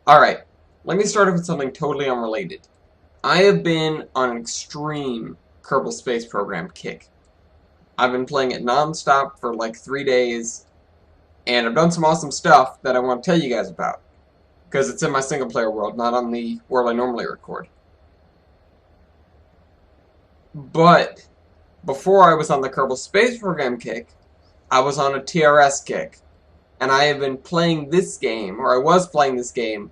Alright, let me start off with something totally unrelated. I have been on an extreme Kerbal Space Program kick. I've been playing it non-stop for like 3 days, and I've done some awesome stuff that I want to tell you guys about. Because it's in my single-player world, not on the world I normally record. But, before I was on the Kerbal Space Program kick, I was on a TRS kick. And I have been playing this game, or I was playing this game,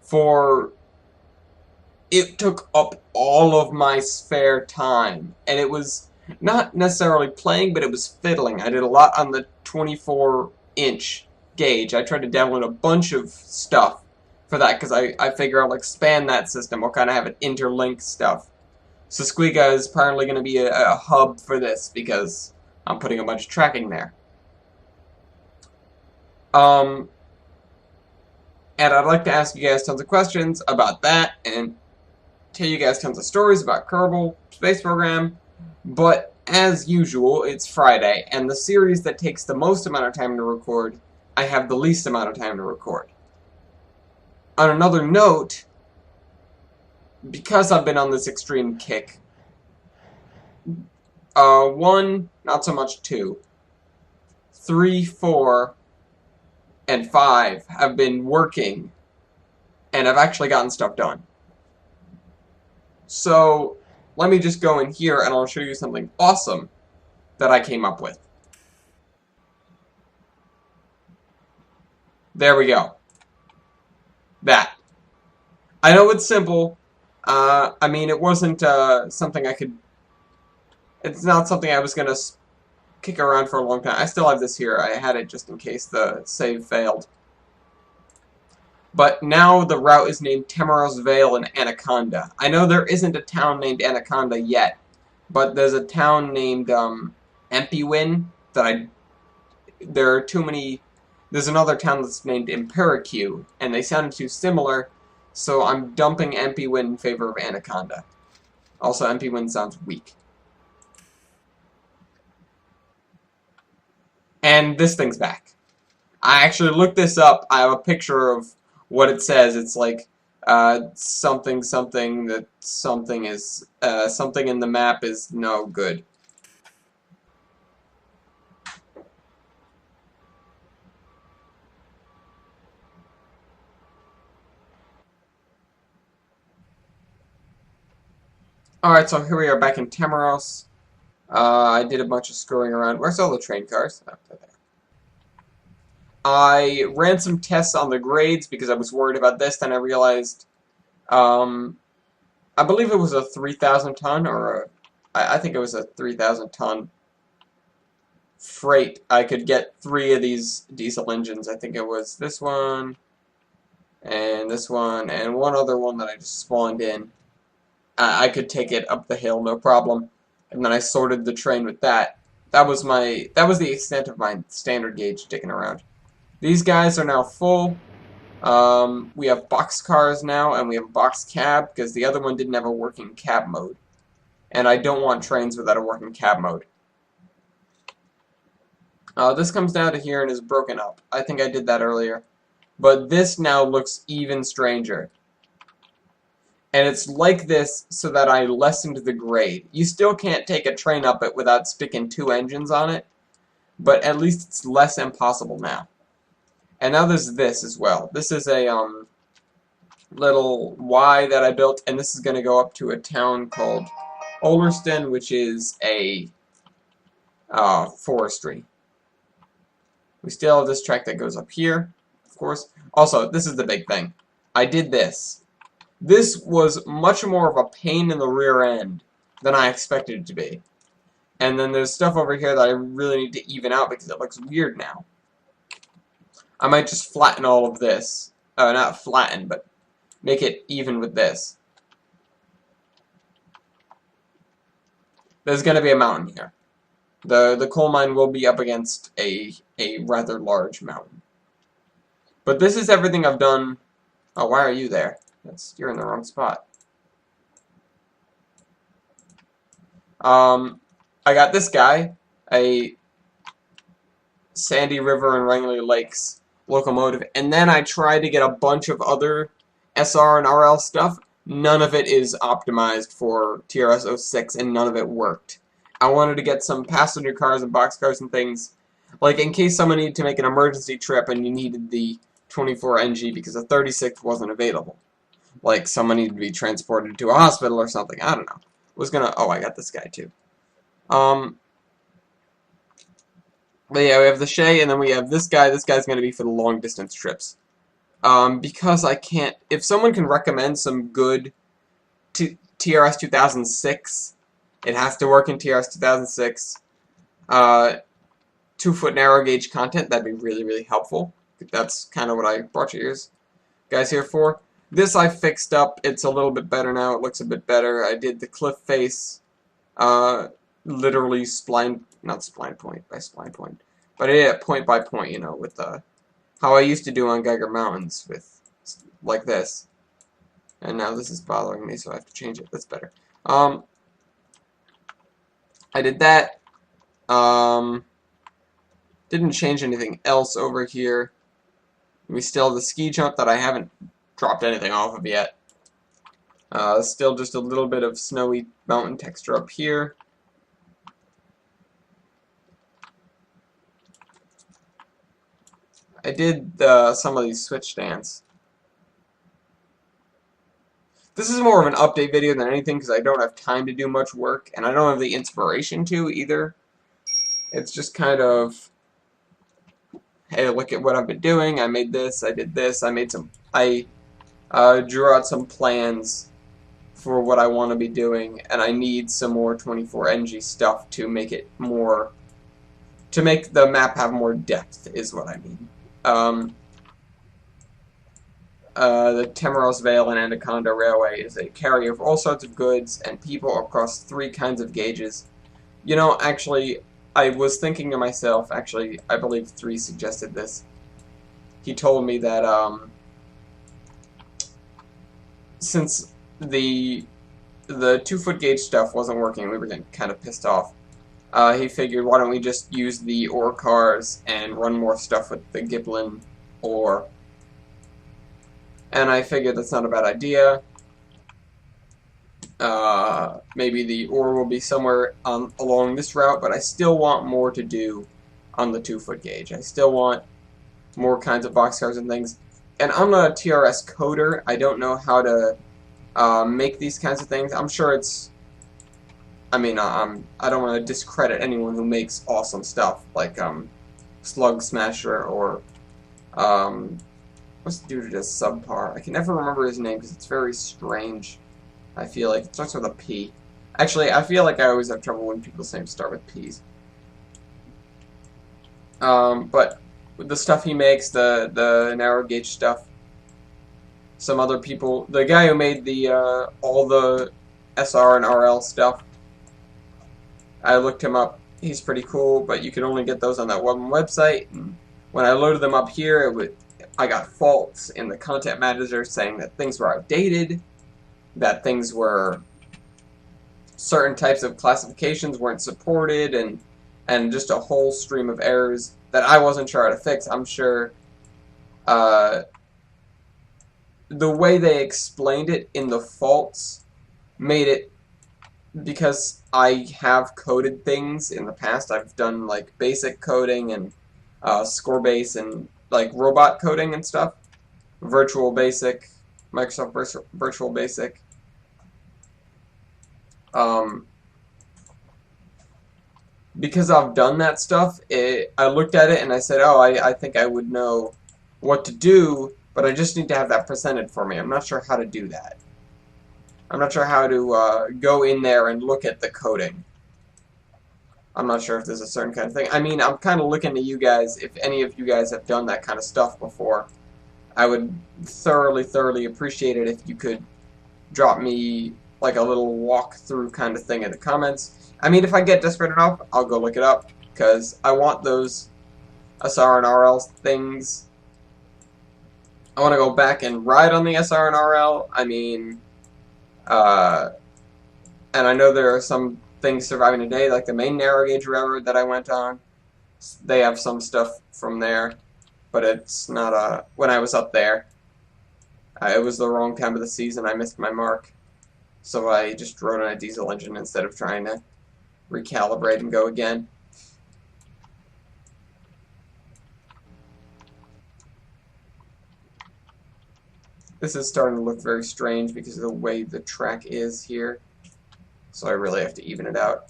for it took up all of my spare time. And it was not necessarily playing, but it was fiddling. I did a lot on the 24-inch gauge. I tried to download a bunch of stuff for that, because I figure I'll expand that system. I'll kind of have it interlinked stuff. So Squeaka is apparently going to be a hub for this, because I'm putting a bunch of tracking there. And I'd like to ask you guys tons of questions about that, and tell you guys tons of stories about Kerbal Space Program, but as usual, it's Friday, and the series that takes the most amount of time to record, I have the least amount of time to record. On another note, because I've been on this extreme kick, 1, not so much 2, 3, 4, and 5 have been working, and I've actually gotten stuff done. So, let me just go in here and I'll show you something awesome that I came up with. There we go. That. I know it's simple. I mean, it wasn't something I could... It's not something I was going to kick around for a long time. I still have this here. I had it just in case the save failed. But now the route is named Temeros Vale in Anaconda. I know there isn't a town named Anaconda yet, but there's a town named Empiwin that there are too many... There's another town that's named Impericu, and they sounded too similar, so I'm dumping Empiwin in favor of Anaconda. Also, Empiwin sounds weak. And this thing's back. I actually looked this up. I have a picture of what it says. It's like something that something is something in the map is no good. Alright, so here we are back in Temeros. I did a bunch of screwing around. Where's all the train cars? Oh, they're there. I ran some tests on the grades because I was worried about this, then I realized I believe it was a 3,000 ton, or I think it was a 3,000 ton freight. I could get 3 of these diesel engines. I think it was this one, and one other one that I just spawned in. I could take it up the hill, no problem. And then I sorted the train with that. That was the extent of my standard gauge sticking around. These guys are now full. We have box cars now, and we have a box cab, because the other one didn't have a working cab mode. And I don't want trains without a working cab mode. This comes down to here and is broken up. I think I did that earlier. But this now looks even stranger. And it's like this so that I lessened the grade. You still can't take a train up it without sticking 2 engines on it, but at least it's less impossible now. And now there's this as well. This is a little Y that I built, and this is going to go up to a town called Ollerston, which is a forestry. We still have this track that goes up here, of course. Also, this is the big thing. I did this. This was much more of a pain in the rear end than I expected it to be. And then there's stuff over here that I really need to even out because it looks weird now. I might just flatten all of this. Not flatten, but make it even with this. There's going to be a mountain here. The coal mine will be up against a rather large mountain. But this is everything I've done. Oh, why are you there? You're in the wrong spot. I got this guy, a Sandy River and Rangeley Lakes locomotive, and then I tried to get a bunch of other SR and RL stuff. None of it is optimized for TRS-06, and none of it worked. I wanted to get some passenger cars and boxcars and things, like in case someone needed to make an emergency trip and you needed the 24NG because the 36 wasn't available. Like someone needed to be transported to a hospital or something. I don't know. Oh, I got this guy too. But yeah, we have the Shay, and then we have this guy. This guy's going to be for the long distance trips. Because I can't... If someone can recommend some good TRS 2006, it has to work in TRS 2006, 2-foot narrow gauge content, that'd be really, really helpful. That's kind of what I brought you guys here for. This I fixed up. It's a little bit better now. It looks a bit better. I did the cliff face, literally not spline point by spline point, but I did it point by point, you know, with how I used to do on Geiger Mountains with like this. And now this is bothering me, so I have to change it. That's better. I did that. Didn't change anything else over here. We still have the ski jump that I haven't dropped anything off of yet. Still just a little bit of snowy mountain texture up here. I did some of these switch stands. This is more of an update video than anything because I don't have time to do much work, and I don't have the inspiration to either. It's just kind of, hey, look at what I've been doing. I made this, I did this, I drew out some plans for what I want to be doing, and I need some more 24NG stuff to make it more, to make the map have more depth, is what I mean. The Temeros Vale and Anaconda Railway is a carrier of all sorts of goods and people across 3 kinds of gauges. You know, actually, I was thinking to myself, actually, I believe 3 suggested this. He told me that, since the 2-foot gauge stuff wasn't working, we were getting kind of pissed off. He figured, why don't we just use the ore cars and run more stuff with the Giblin ore. And I figured that's not a bad idea. Maybe the ore will be somewhere along this route, but I still want more to do on the 2-foot gauge. I still want more kinds of boxcars and things. And I'm not a TRS coder. I don't know how to make these kinds of things. I'm sure it's... I mean, I don't want to discredit anyone who makes awesome stuff, like Slug Smasher or... what's the dude who does Subpar? I can never remember his name because it's very strange. I feel like it starts with a P. Actually, I feel like I always have trouble when people's names start with P's. But the stuff he makes, the narrow gauge stuff, some other people, the guy who made the all the SR and RL stuff, I looked him up. He's pretty cool, but you can only get those on that one website. And when I loaded them up here, I got faults in the content manager saying that things were outdated, that things were, certain types of classifications weren't supported, and just a whole stream of errors that I wasn't sure how to fix. I'm sure the way they explained it in the faults made it, because I have coded things in the past. I've done like basic coding and score-base and like robot coding and stuff. Virtual Basic, Microsoft Virtual Basic. Because I've done that stuff, I looked at it and I said, oh, I think I would know what to do, but I just need to have that presented for me. I'm not sure how to do that. I'm not sure how to go in there and look at the coding. I'm not sure if there's a certain kind of thing. I mean, I'm kind of looking to you guys. If any of you guys have done that kind of stuff before, I would thoroughly, thoroughly appreciate it if you could drop me like a little walkthrough kind of thing in the comments. I mean, if I get desperate enough, I'll go look it up, because I want those SR and RL things. I want to go back and ride on the SR and RL. I mean, and I know there are some things surviving today, like the main narrow gauge railroad that I went on. They have some stuff from there. but it's not when I was up there. It was the wrong time of the season. I missed my mark, so I just rode on a diesel engine instead of trying to recalibrate and go again. This is starting to look very strange because of the way the track is here, so I really have to even it out.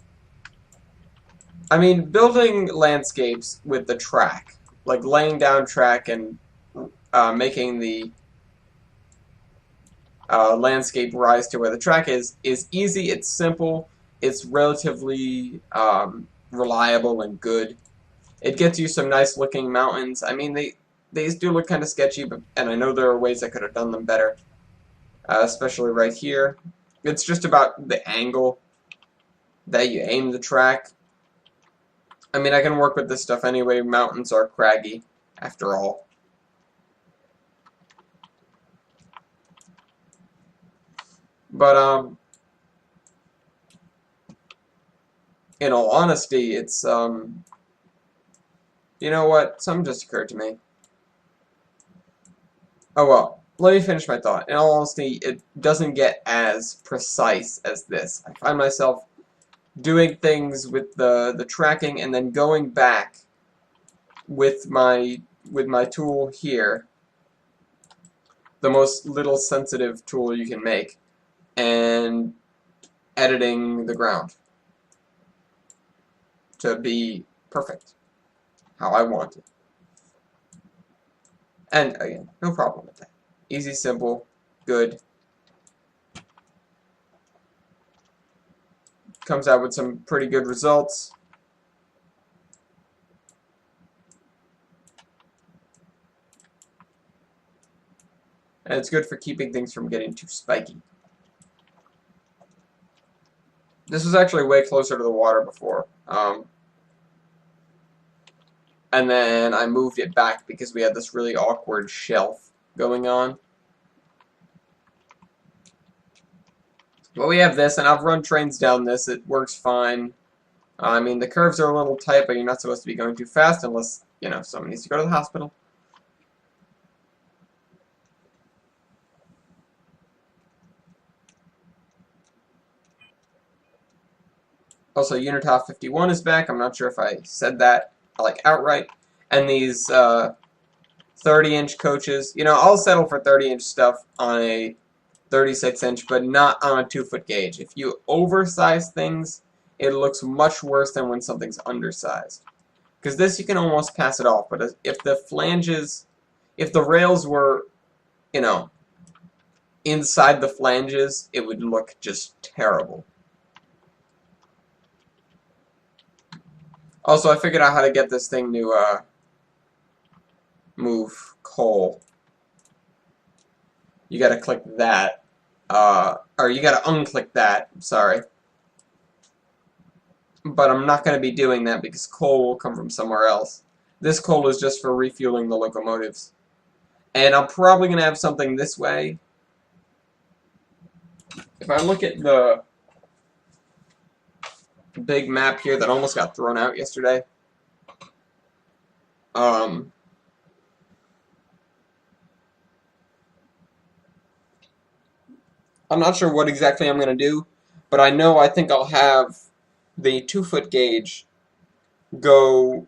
I mean, building landscapes with the track, like laying down track and making the landscape rise to where the track is easy, it's simple, it's relatively reliable and good. It gets you some nice looking mountains. I mean, these do look kind of sketchy, and I know there are ways I could have done them better, especially right here. It's just about the angle that you aim the track. I mean, I can work with this stuff anyway. Mountains are craggy, after all. But, in all honesty, it's, you know what? Something just occurred to me. Oh well, let me finish my thought. In all honesty, it doesn't get as precise as this. I find myself doing things with the tracking and then going back with my tool here, the most little sensitive tool you can make, and editing the ground to be perfect, how I want it. And again, no problem with that. Easy, simple, good. Comes out with some pretty good results. And it's good for keeping things from getting too spiky. This was actually way closer to the water before. And then I moved it back because we had this really awkward shelf going on. But we have this, and I've run trains down this. It works fine. I mean, the curves are a little tight, but you're not supposed to be going too fast unless, you know, someone needs to go to the hospital. Also, Unitop 51 is back. I'm not sure if I said that, like, outright. And these 30-inch coaches. You know, I'll settle for 30-inch stuff on a 36-inch, but not on a 2-foot gauge. If you oversize things, it looks much worse than when something's undersized. Because this, you can almost pass it off, but if the flanges, if the rails were, you know, inside the flanges, it would look just terrible. Also, I figured out how to get this thing to move coal. You gotta click that. Or you gotta unclick that, sorry. But I'm not gonna be doing that because coal will come from somewhere else. This coal is just for refueling the locomotives. And I'm probably gonna have something this way. If I look at the big map here that almost got thrown out yesterday, I'm not sure what exactly I'm going to do, but I think I'll have the 2-foot gauge go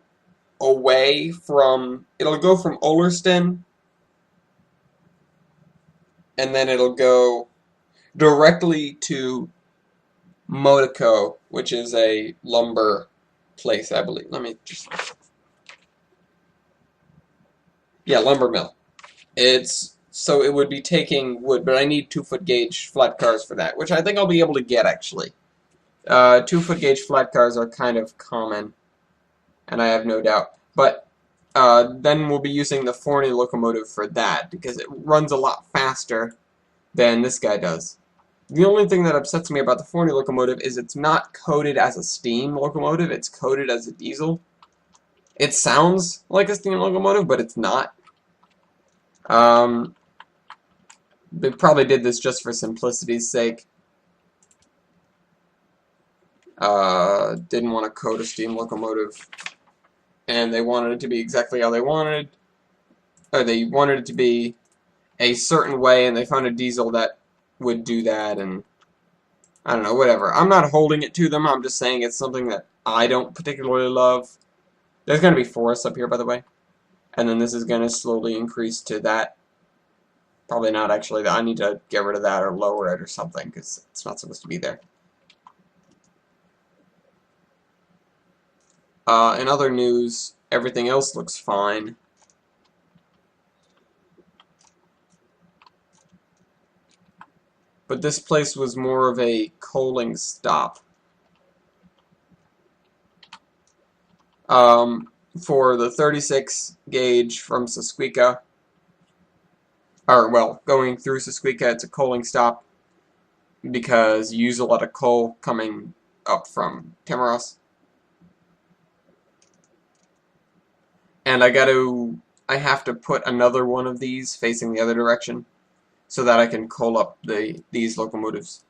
away from, it'll go from Ollerston, and then it'll go directly to Monaco, which is a lumber place, I believe. Let me just... Yeah, lumber mill. So it would be taking wood, but I need 2-foot gauge flat cars for that, which I think I'll be able to get, actually. 2-foot gauge flat cars are kind of common, and I have no doubt. But then we'll be using the Forney locomotive for that, because it runs a lot faster than this guy does. The only thing that upsets me about the Forney locomotive is it's not coded as a steam locomotive, it's coded as a diesel. It sounds like a steam locomotive, but it's not. They probably did this just for simplicity's sake. Didn't want to code a steam locomotive, and they wanted it to be exactly how they wanted. or they wanted it to be a certain way, and they found a diesel that would do that, and I don't know, whatever. I'm not holding it to them, I'm just saying it's something that I don't particularly love. There's going to be forests up here, by the way, and then this is going to slowly increase to that. Probably not, actually. I need to get rid of that or lower it or something, because it's not supposed to be there. In other news, everything else looks fine. But this place was more of a coaling stop. For the 36 gauge from Susqueca, or, well, going through Susqueca, it's a coaling stop because you use a lot of coal coming up from Tamaros. And I have to put another one of these facing the other direction so that I can coal up these locomotives.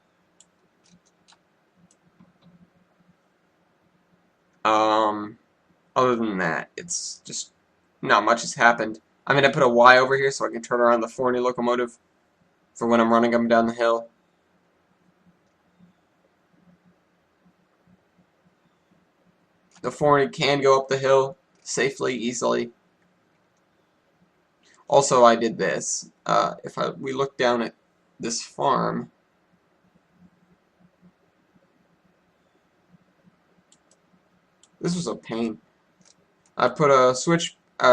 Other than that, it's just not much has happened. I'm going to put a Y over here so I can turn around the Forney locomotive for when I'm running them down the hill. The Forney can go up the hill safely, easily. Also, I did this. We look down at this farm, this was a pain. I put a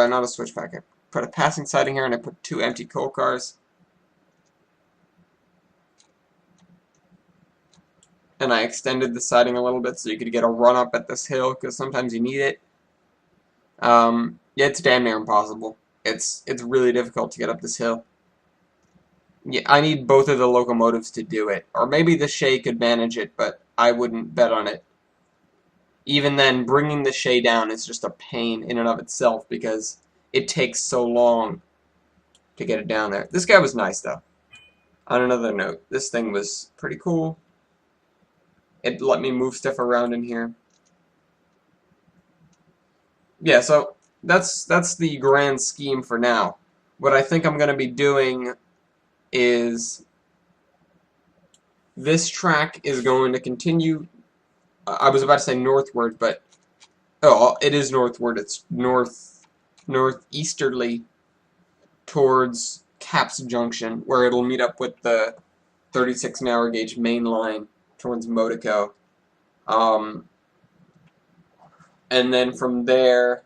not a switchback, I put a passing siding here and I put 2 empty coal cars. And I extended the siding a little bit so you could get a run up at this hill, because sometimes you need it. Yeah, it's damn near impossible. It's really difficult to get up this hill. Yeah, I need both of the locomotives to do it. Or maybe the Shay could manage it, but I wouldn't bet on it. Even then, bringing the Shay down is just a pain in and of itself because it takes so long to get it down there. This guy was nice, though. On another note, this thing was pretty cool. It let me move stuff around in here. Yeah, so that's the grand scheme for now. What I think I'm going to be doing is this track is going to continue. I was about to say northward, but oh, it is northward. It's northeasterly towards Caps Junction, where it'll meet up with the 36-hour gauge main line towards Modico. And then from there,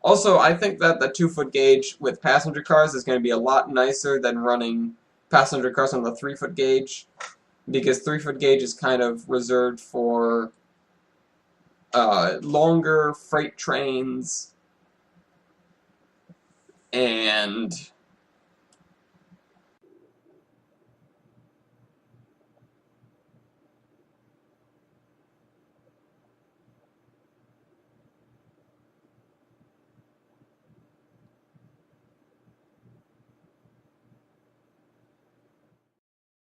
also, I think that the 2-foot gauge with passenger cars is going to be a lot nicer than running passenger cars on the 3-foot gauge, because 3-foot gauge is kind of reserved for longer freight trains and